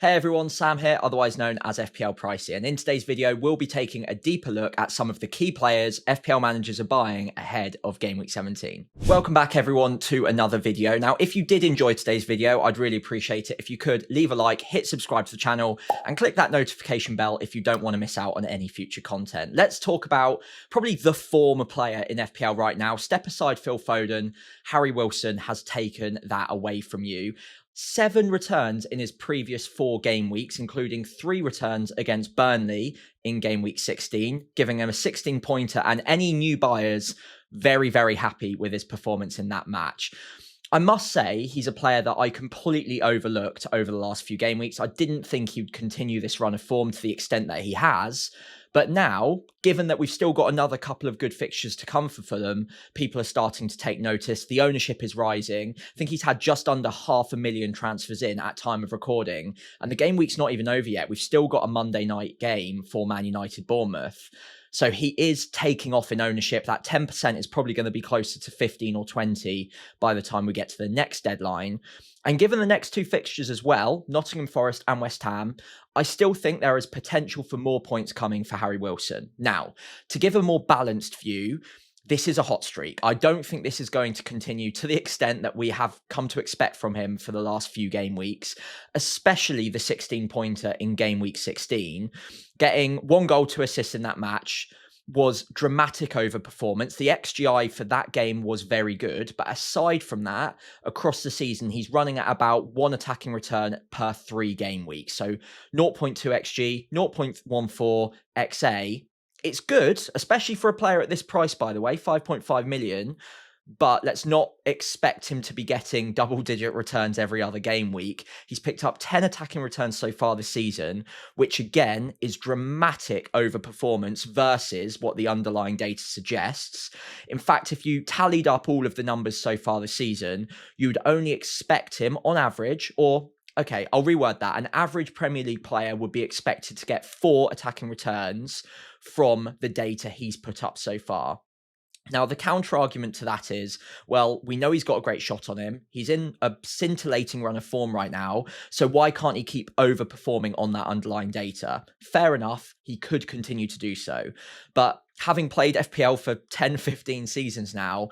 Hey everyone, Sam here, otherwise known as FPL Pricey, and in today's video we'll be taking a deeper look at some of the key players FPL managers are buying ahead of Game Week 17. Welcome back everyone to another video. Now if you did enjoy today's video, I'd really appreciate it if you could leave a like, hit subscribe to the channel and click that notification bell if you don't want to miss out on any future content. Let's talk about probably the former player in FPL right now. Step aside Phil Foden, Harry Wilson has taken that away from you. 7 returns in his previous 4 game weeks, including 3 returns against Burnley in game week 16, giving him a 16-pointer, and any new buyers very, very happy with his performance in that match. I must say he's a player that I completely overlooked over the last few game weeks. I didn't think he'd continue this run of form to the extent that he has. But now, given that we've still got another couple of good fixtures to come for Fulham, people are starting to take notice. The ownership is rising. I think he's had just under 500,000 transfers in at time of recording. And the game week's not even over yet. We've still got a Monday night game for Man United Bournemouth. So he is taking off in ownership. That 10% is probably going to be closer to 15 or 20 by the time we get to the next deadline. And given the next 2 fixtures as well, Nottingham Forest and West Ham, I still think there is potential for more points coming for Harry Wilson. Now, to give a more balanced view, this is a hot streak. I don't think this is going to continue to the extent that we have come to expect from him for the last few game weeks, especially the 16-pointer in game week 16. Getting 1 goal, 2 assists in that match was dramatic overperformance. The XGI for that game was very good, but aside from that, across the season, he's running at about 1 attacking return per 3 game weeks. So 0.2 XG, 0.14 XA. It's good, especially for a player at this price, by the way, 5.5 million. But let's not expect him to be getting double-digit returns every other game week. He's picked up 10 attacking returns so far this season, which again is dramatic overperformance versus what the underlying data suggests. In fact, if you tallied up all of the numbers so far this season, you'd only expect him on average, or okay, I'll reword that. An average Premier League player would be expected to get 4 attacking returns from the data he's put up so far. Now, the counter argument to that is, well, we know he's got a great shot on him. He's in a scintillating run of form right now. So why can't he keep overperforming on that underlying data? Fair enough. He could continue to do so. But having played FPL for 10, 15 seasons now,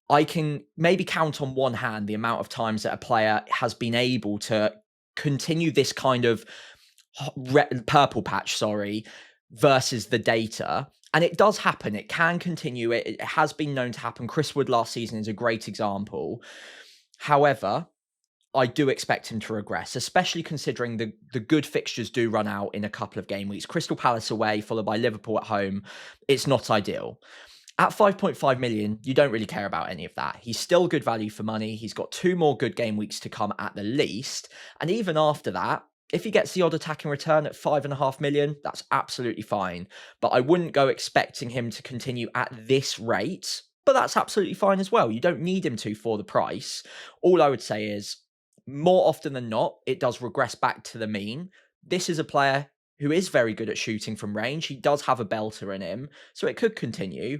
I can maybe count on one hand the amount of times that a player has been able to continue this kind of purple patch, versus the data. And it does happen. It can continue. It has been known to happen. Chris Wood last season is a great example. However, I do expect him to regress, especially considering the good fixtures do run out in a couple of game weeks. Crystal Palace away, followed by Liverpool at home. It's not ideal. At 5.5 million, you don't really care about any of that. He's still good value for money. He's got 2 more good game weeks to come at the least. And even after that, if he gets the odd attacking return at 5.5 million, that's absolutely fine. But I wouldn't go expecting him to continue at this rate. But that's absolutely fine as well. You don't need him to for the price. All I would say is, more often than not, it does regress back to the mean. This is a player who is very good at shooting from range. He does have a belter in him, so it could continue.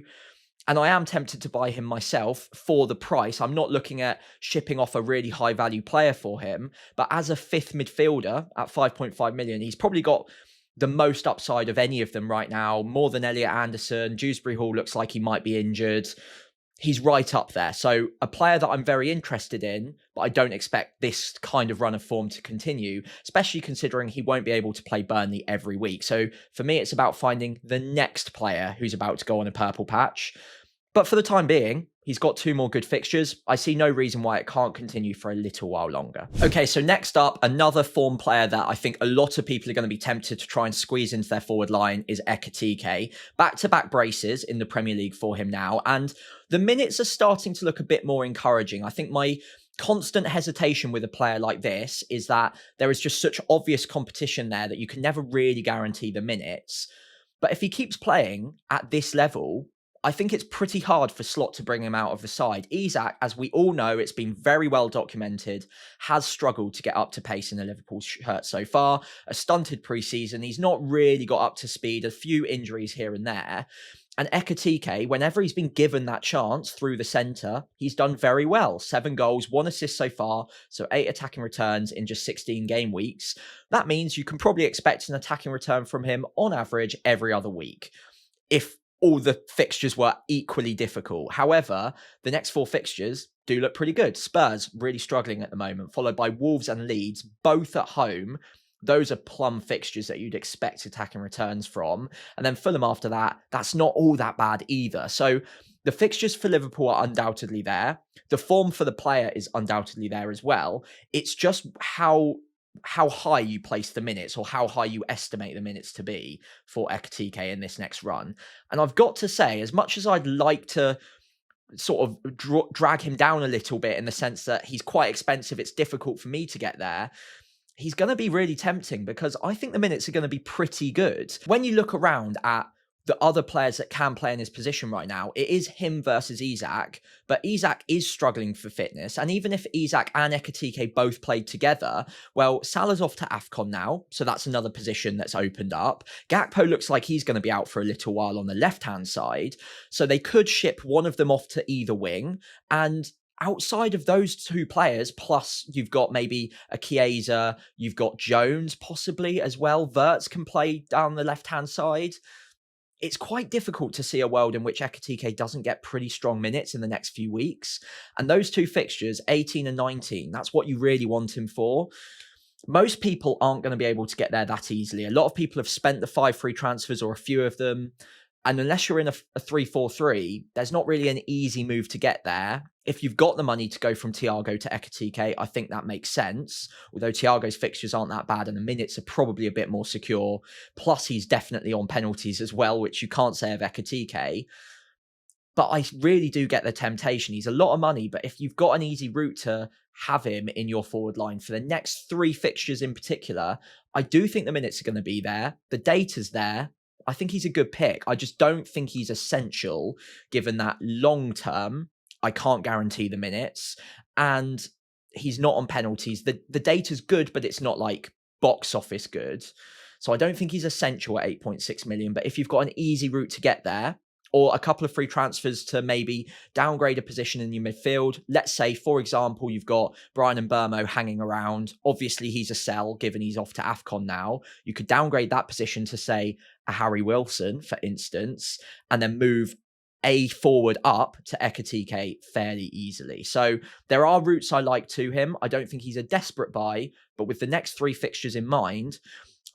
And I am tempted to buy him myself for the price. I'm not looking at shipping off a really high value player for him, but as a 5th midfielder at 5.5 million, he's probably got the most upside of any of them right now, more than Elliot Anderson. Dewsbury Hall looks like he might be injured. He's right up there. So a player that I'm very interested in, but I don't expect this kind of run of form to continue, especially considering he won't be able to play Burnley every week. So for me, it's about finding the next player who's about to go on a purple patch. But for the time being, he's got 2 more good fixtures. I see no reason why it can't continue for a little while longer. Okay, so next up, another form player that I think a lot of people are going to be tempted to try and squeeze into their forward line is Ekitike. Back-to-back braces in the Premier League for him now, and the minutes are starting to look a bit more encouraging. I think my constant hesitation with a player like this is that there is just such obvious competition there that you can never really guarantee the minutes. But if he keeps playing at this level, I think it's pretty hard for Slot to bring him out of the side. Isak, as we all know, it's been very well documented, has struggled to get up to pace in the Liverpool shirt so far. A stunted pre-season. He's not really got up to speed, a few injuries here and there. And Ekitike, whenever he's been given that chance through the centre, he's done very well. 7 goals, 1 assist so far, so 8 attacking returns in just 16 game weeks. That means you can probably expect an attacking return from him on average every other week, if all the fixtures were equally difficult. However, the next 4 fixtures do look pretty good. Spurs really struggling at the moment, followed by Wolves and Leeds, both at home. Those are plum fixtures that you'd expect attacking returns from. And then Fulham after that, that's not all that bad either. So the fixtures for Liverpool are undoubtedly there. The form for the player is undoubtedly there as well. It's just how high you place the minutes, or how high you estimate the minutes to be for Ekitike in this next run. And I've got to say, as much as I'd like to sort of drag him down a little bit in the sense that he's quite expensive, it's difficult for me to get there, he's going to be really tempting because I think the minutes are going to be pretty good. When you look around at the other players that can play in his position right now, it is him versus Isak, but Isak is struggling for fitness. And even if Isak and Ekitike both played together, well, Salah's off to AFCON now, so that's another position that's opened up. Gakpo looks like he's going to be out for a little while on the left-hand side, so they could ship one of them off to either wing, and outside of those 2 players, plus you've got maybe a Chiesa, you've got Jones possibly as well. Wirtz can play down the left-hand side. It's quite difficult to see a world in which Ekitike doesn't get pretty strong minutes in the next few weeks. And those 2 fixtures, 18 and 19, that's what you really want him for. Most people aren't going to be able to get there that easily. A lot of people have spent the 5 free transfers, or a few of them. And unless you're in a 3-4-3, there's not really an easy move to get there. If you've got the money to go from Thiago to Ekitike, I think that makes sense. Although Thiago's fixtures aren't that bad and the minutes are probably a bit more secure. Plus, he's definitely on penalties as well, which you can't say of Ekitike. But I really do get the temptation. He's a lot of money, but if you've got an easy route to have him in your forward line for the next 3 fixtures in particular, I do think the minutes are going to be there. The data's there. I think he's a good pick. I just don't think he's essential, given that long term, I can't guarantee the minutes, and he's not on penalties. The data's good, but it's not like box office good. So I don't think he's essential at 8.6 million, but if you've got an easy route to get there, or a couple of free transfers to maybe downgrade a position in your midfield. Let's say, for example, you've got Brian Mbeumo hanging around. Obviously, he's a sell, given he's off to AFCON now. You could downgrade that position to, say, a Harry Wilson, for instance, and then move a forward up to Ekitike fairly easily. So there are routes I like to him. I don't think he's a desperate buy, but with the next 3 fixtures in mind,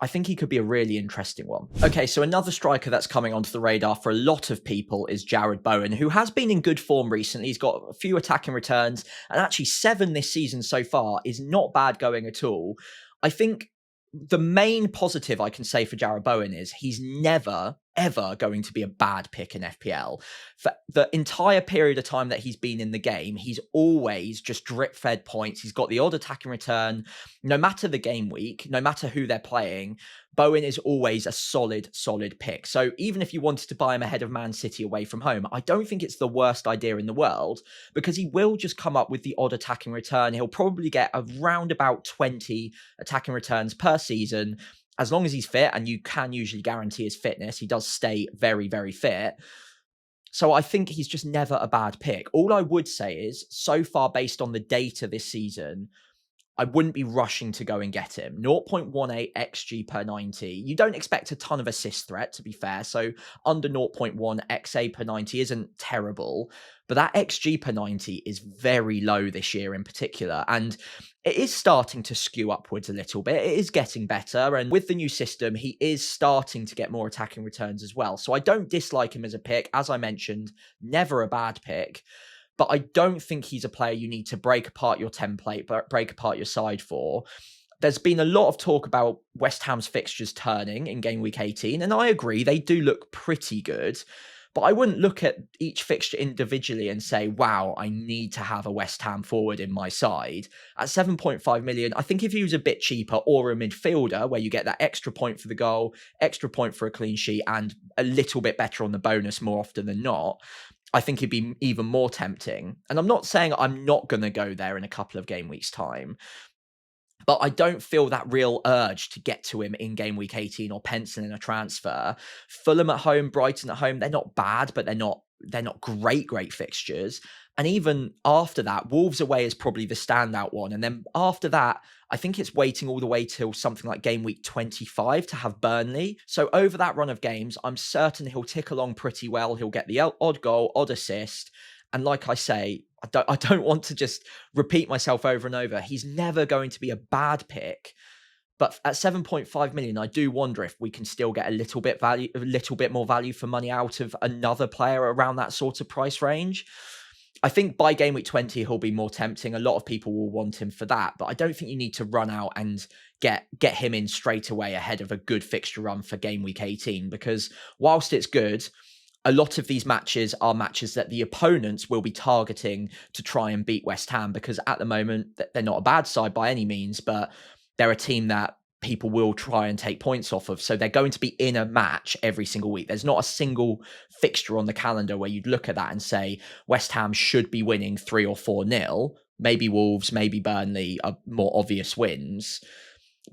I think he could be a really interesting one. Okay, so another striker that's coming onto the radar for a lot of people is Jarrod Bowen, who has been in good form recently. He's got a few attacking returns, and actually 7 this season so far is not bad going at all. I think the main positive I can say for Jarrod Bowen is he's never, ever going to be a bad pick in FPL. For the entire period of time that he's been in the game, he's always just drip-fed points. He's got the odd attacking return. No matter the game week, no matter who they're playing, Bowen is always a solid pick. So even if you wanted to buy him ahead of Man City away from home, I don't think it's the worst idea in the world, because he will just come up with the odd attacking return. He'll probably get around about 20 attacking returns per season, as long as he's fit, and you can usually guarantee his fitness. He does stay very, very fit. So I think he's just never a bad pick. All I would say is, so far based on the data this season, I wouldn't be rushing to go and get him. 0.18 XG per 90. You don't expect a ton of assist threat, to be fair. So under 0.1 XA per 90 isn't terrible. But that XG per 90 is very low this year in particular. And it is starting to skew upwards a little bit. It is getting better. And with the new system, he is starting to get more attacking returns as well. So I don't dislike him as a pick. As I mentioned, never a bad pick. But I don't think he's a player you need to break apart your template, but break apart your side for. There's been a lot of talk about West Ham's fixtures turning in game week 18, and I agree, they do look pretty good. But I wouldn't look at each fixture individually and say, wow, I need to have a West Ham forward in my side. At 7.5 million, I think if he was a bit cheaper, or a midfielder where you get that extra point for the goal, extra point for a clean sheet, and a little bit better on the bonus more often than not, I think it'd be even more tempting. And I'm not saying I'm not going to go there in a couple of game weeks' time. But I don't feel that real urge to get to him in game week 18 or pencil in a transfer. Fulham at home, Brighton at home, they're not bad, but they're not great fixtures. And even after that, Wolves away is probably the standout one. And then after that, I think it's waiting all the way till something like game week 25 to have Burnley. So over that run of games, I'm certain he'll tick along pretty well. He'll get the odd goal, odd assist. And like I say, I don't want to just repeat myself over and over. He's never going to be a bad pick. But at 7.5 million, I do wonder if we can still get a little bit more value for money out of another player around that sort of price range. I think by game week 20, he'll be more tempting. A lot of people will want him for that, but I don't think you need to run out and get him in straight away ahead of a good fixture run for game week 18, because whilst it's good, a lot of these matches are matches that the opponents will be targeting to try and beat West Ham, because at the moment, they're not a bad side by any means, but they're a team that people will try and take points off of. So they're going to be in a match every single week. There's not a single fixture on the calendar where you'd look at that and say West Ham should be winning 3 or 4-0. Maybe Wolves, maybe Burnley are more obvious wins.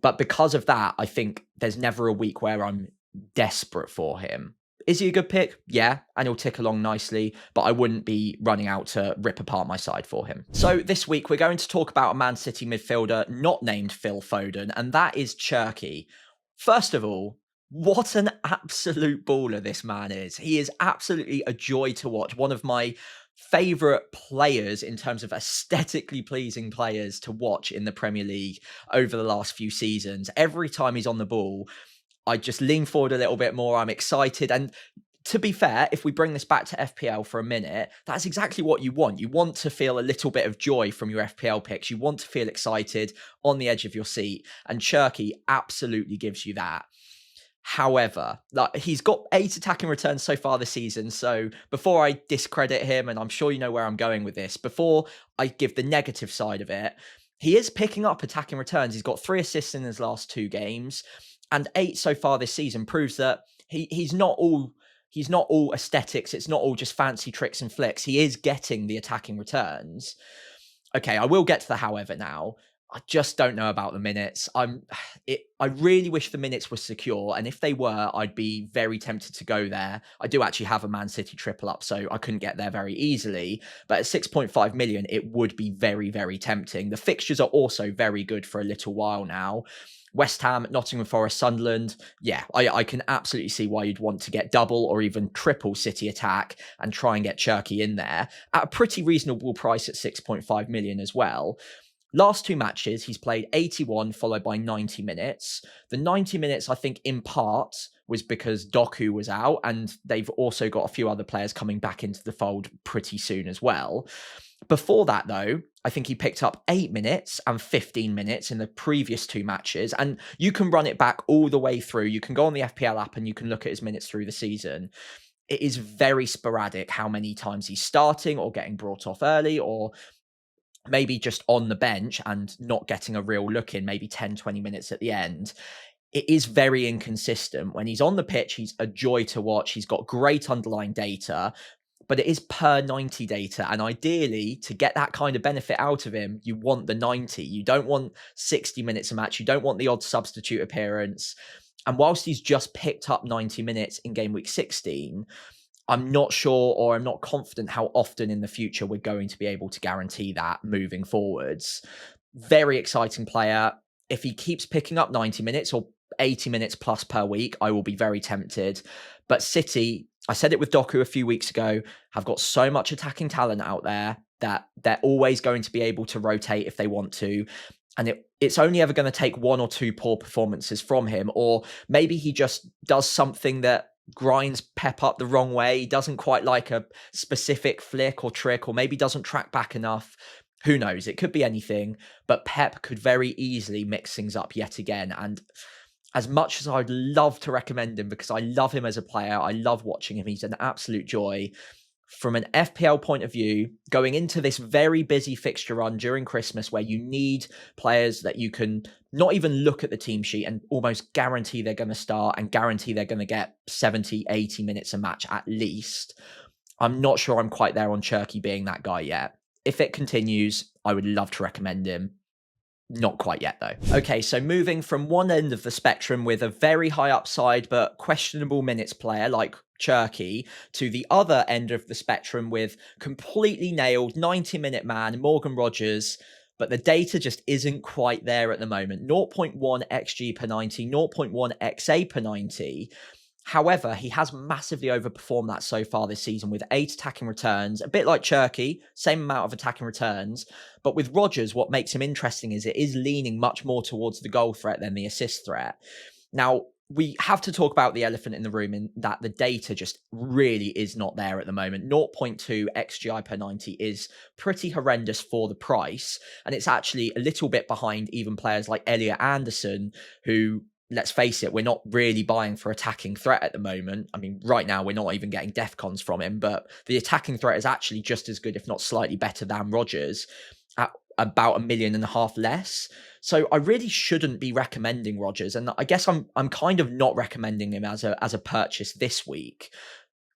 But because of that, I think there's never a week where I'm desperate for him. Is he a good pick? Yeah, and he'll tick along nicely, but I wouldn't be running out to rip apart my side for him. So this week, we're going to talk about a Man City midfielder not named Phil Foden, and that is Cherki. First of all, what an absolute baller this man is. He is absolutely a joy to watch. One of my favourite players in terms of aesthetically pleasing players to watch in the Premier League over the last few seasons. Every time he's on the ball, I just lean forward a little bit more. I'm excited. And to be fair, if we bring this back to FPL for a minute, that's exactly what you want. You want to feel a little bit of joy from your FPL picks. You want to feel excited, on the edge of your seat. And Cherki absolutely gives you that. However, he's got 8 attacking returns so far this season. So before I discredit him, and I'm sure you know where I'm going with this, before I give the negative side of it, he is picking up attacking returns. He's got 3 assists in his last 2 games. And 8 so far this season proves that he's not all aesthetics. It's not all just fancy tricks and flicks. He is getting the attacking returns. Okay, I will get to the however now. I just don't know about the minutes. I really wish the minutes were secure, and if they were, I'd be very tempted to go there. I do actually have a Man City triple up, so I couldn't get there very easily. But at 6.5 million, it would be very, very tempting. The fixtures are also very good for a little while now. West Ham, Nottingham Forest, Sunderland. Yeah, I can absolutely see why you'd want to get double or even triple City attack and try and get Cherki in there at a pretty reasonable price at 6.5 million as well. Last 2 matches, he's played 81 followed by 90 minutes. The 90 minutes, I think, in part was because Doku was out, and they've also got a few other players coming back into the fold pretty soon as well. Before that, though, I think he picked up 8 minutes and 15 minutes in the previous 2 matches, and you can run it back all the way through. You can go on the FPL app and you can look at his minutes through the season. It is very sporadic how many times he's starting or getting brought off early, or maybe just on the bench and not getting a real look in, maybe 10, 20 minutes at the end. It is very inconsistent. When he's on the pitch, he's a joy to watch. He's got great underlying data, but it is per 90 data. And ideally, to get that kind of benefit out of him, you want the 90. You don't want 60 minutes a match. You don't want the odd substitute appearance. And whilst he's just picked up 90 minutes in game week 16, I'm not sure, or I'm not confident how often in the future we're going to be able to guarantee that moving forwards. Very exciting player. If he keeps picking up 90 minutes or 80 minutes plus per week, I will be very tempted. But City, I said it with Doku a few weeks ago, have got so much attacking talent out there that they're always going to be able to rotate if they want to. And it's only ever going to take 1 or 2 poor performances from him, or maybe he just does something that grinds Pep up the wrong way. He doesn't quite like a specific flick or trick, or maybe doesn't track back enough. Who knows? It could be anything, but Pep could very easily mix things up yet again. And as much as I'd love to recommend him, because I love him as a player, I love watching him, he's an absolute joy. From an FPL point of view, going into this very busy fixture run during Christmas, where you need players that you can not even look at the team sheet and almost guarantee they're going to start and guarantee they're going to get 70, 80 minutes a match at least, I'm not sure I'm quite there on Cherki being that guy yet. If it continues, I would love to recommend him. Not quite yet, though. Okay, so moving from one end of the spectrum with a very high upside but questionable minutes player like Cherki to the other end of the spectrum with completely nailed 90-minute man Morgan Rogers, but the data just isn't quite there at the moment. 0.1 XG per 90, 0.1 XA per 90. However, he has massively overperformed that so far this season with 8 attacking returns, a bit like Cherki, same amount of attacking returns. But with Rodgers, what makes him interesting is it is leaning much more towards the goal threat than the assist threat. Now, we have to talk about the elephant in the room in that the data just really is not there at the moment. 0.2 XGI per 90 is pretty horrendous for the price. And it's actually a little bit behind even players like Elliot Anderson, who, let's face it, we're not really buying for attacking threat at the moment. I mean, right now, we're not even getting defcons from him, but the attacking threat is actually just as good, if not slightly better than Rodgers, at about $1.5 million less. So I really shouldn't be recommending Rodgers. And I guess I'm kind of not recommending him as a purchase this week,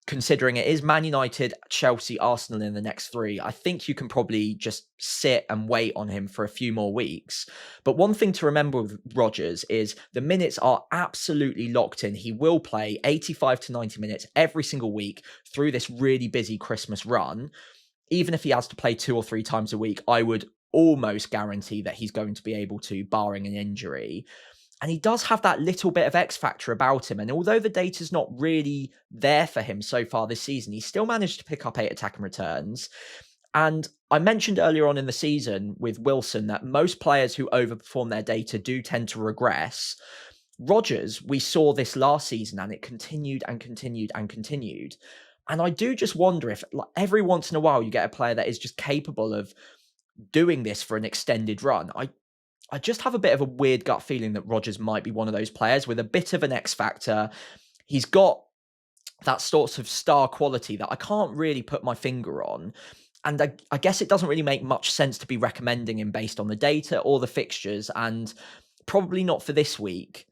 considering it is Man United, Chelsea, Arsenal in the next 3. I think you can probably just sit and wait on him for a few more weeks. But one thing to remember with Rodgers is the minutes are absolutely locked in. He will play 85 to 90 minutes every single week through this really busy Christmas run. Even if he has to play 2 or 3 times a week, I would almost guarantee that he's going to be able to, barring an injury. And he does have that little bit of X factor about him. And although the data's not really there for him so far this season, he's still managed to pick up 8 attacking returns. And I mentioned earlier on in the season with Wilson that most players who overperform their data do tend to regress. Rodgers, we saw this last season and it continued and continued and continued. And I do just wonder if every once in a while you get a player that is just capable of doing this for an extended run. I just have a bit of a weird gut feeling that Rodgers might be one of those players with a bit of an X factor. He's got that sort of star quality that I can't really put my finger on. And I guess it doesn't really make much sense to be recommending him based on the data or the fixtures, and probably not for this week.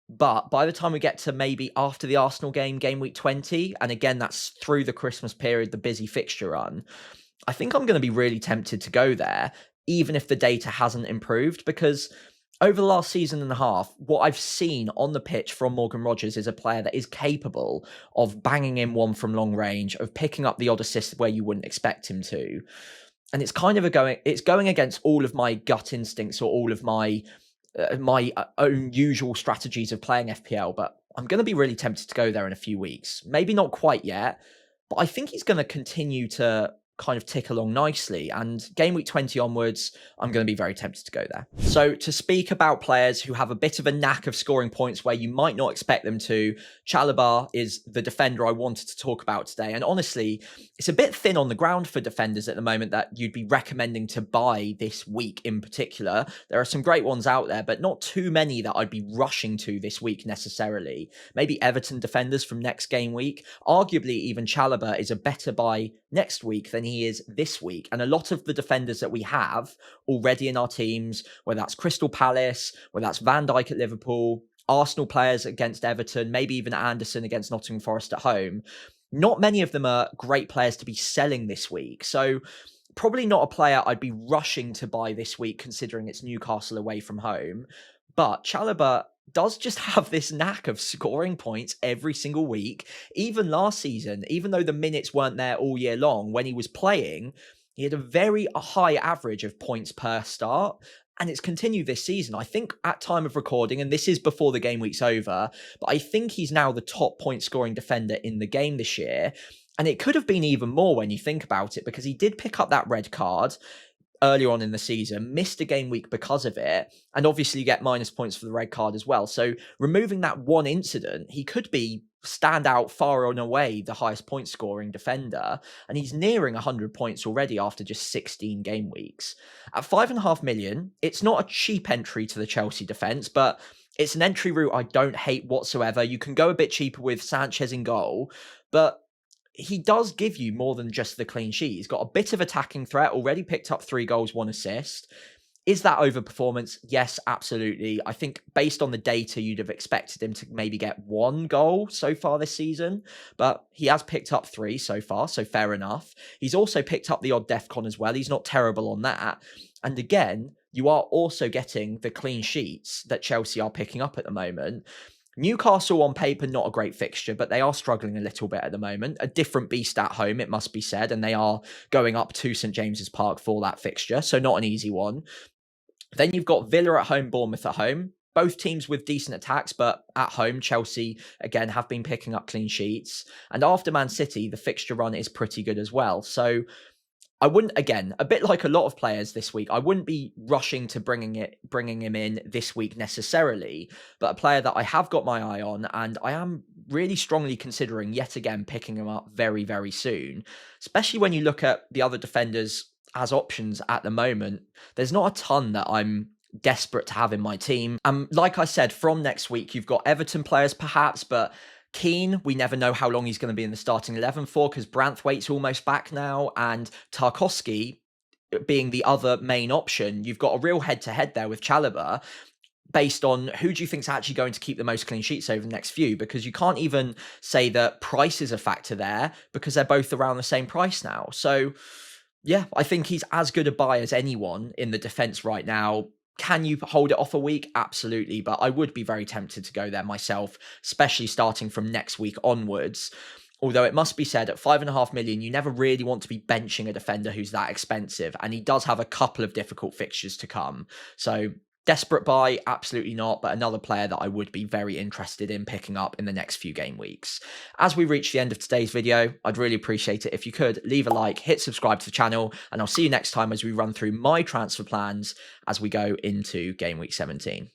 But by the time we get to maybe after the Arsenal game, game week 20, and again, that's through the Christmas period, the busy fixture run, I think I'm going to be really tempted to go there, even if the data hasn't improved, because over the last season and a half, what I've seen on the pitch from Morgan Rogers is a player that is capable of banging in one from long range, of picking up the odd assist where you wouldn't expect him to. And it's kind of going against all of my gut instincts or all of my own usual strategies of playing FPL, but I'm going to be really tempted to go there in a few weeks. Maybe not quite yet, but I think he's going to continue to kind of tick along nicely, and game week 20 onwards, I'm going to be very tempted to go there. So to speak about players who have a bit of a knack of scoring points where you might not expect them to, Chalobah is the defender I wanted to talk about today. And honestly, it's a bit thin on the ground for defenders at the moment that you'd be recommending to buy this week in particular. There are some great ones out there, but not too many that I'd be rushing to this week necessarily. Maybe Everton defenders from next game week. Arguably, even Chalobah is a better buy next week than he is this week. And a lot of the defenders that we have already in our teams, whether that's Crystal Palace, whether that's Van Dijk at Liverpool, Arsenal players against Everton, maybe even Anderson against Nottingham Forest at home, not many of them are great players to be selling this week. So probably not a player I'd be rushing to buy this week, considering it's Newcastle away from home. But Chalobah does just have this knack of scoring points every single week. Even last season, even though the minutes weren't there all year long, when he was playing, he had a very high average of points per start. And it's continued this season. I think at time of recording, and this is before the game week's over, but I think he's now the top point scoring defender in the game this year. And it could have been even more when you think about it, because he did pick up that red card earlier on in the season, missed a game week because of it, and obviously you get minus points for the red card as well. So removing that one incident, he could be stand out far and away the highest point scoring defender, and he's nearing 100 points already after just 16 game weeks. At 5.5 million, it's not a cheap entry to the Chelsea defence, but it's an entry route I don't hate whatsoever. You can go a bit cheaper with Sanchez in goal, but he does give you more than just the clean sheet. He's got a bit of attacking threat, already picked up 3 goals, 1 assist. Is that overperformance? Yes, absolutely. I think based on the data, you'd have expected him to maybe get 1 goal so far this season, but he has picked up 3 so far, so fair enough. He's also picked up the odd DEFCON as well. He's not terrible on that. And again, you are also getting the clean sheets that Chelsea are picking up at the moment. Newcastle on paper, not a great fixture, but they are struggling a little bit at the moment. A different beast at home, it must be said, and they are going up to St James's Park for that fixture, so not an easy one. Then you've got Villa at home, Bournemouth at home. Both teams with decent attacks, but at home, Chelsea, again, have been picking up clean sheets. And after Man City, the fixture run is pretty good as well. So I wouldn't, again, a bit like a lot of players this week, I wouldn't be rushing to bringing him in this week necessarily, but a player that I have got my eye on, and I am really strongly considering yet again picking him up very, very soon, especially when you look at the other defenders as options at the moment. There's not a ton that I'm desperate to have in my team. Like I said, from next week, you've got Everton players perhaps, but Keane, we never know how long he's going to be in the starting 11 for, because Branthwaite's almost back now, and Tarkowski being the other main option. You've got a real head-to-head there with Chalobah, based on who do you think's actually going to keep the most clean sheets over the next few, because you can't even say that price is a factor there, because they're both around the same price now. So yeah, I think he's as good a buy as anyone in the defence right now. Can you hold it off a week? Absolutely. But I would be very tempted to go there myself, especially starting from next week onwards. Although it must be said, at 5.5 million, you never really want to be benching a defender who's that expensive. And he does have a couple of difficult fixtures to come. So desperate buy? Absolutely not. But another player that I would be very interested in picking up in the next few game weeks. As we reach the end of today's video, I'd really appreciate it if you could leave a like, hit subscribe to the channel, and I'll see you next time as we run through my transfer plans as we go into Game Week 17.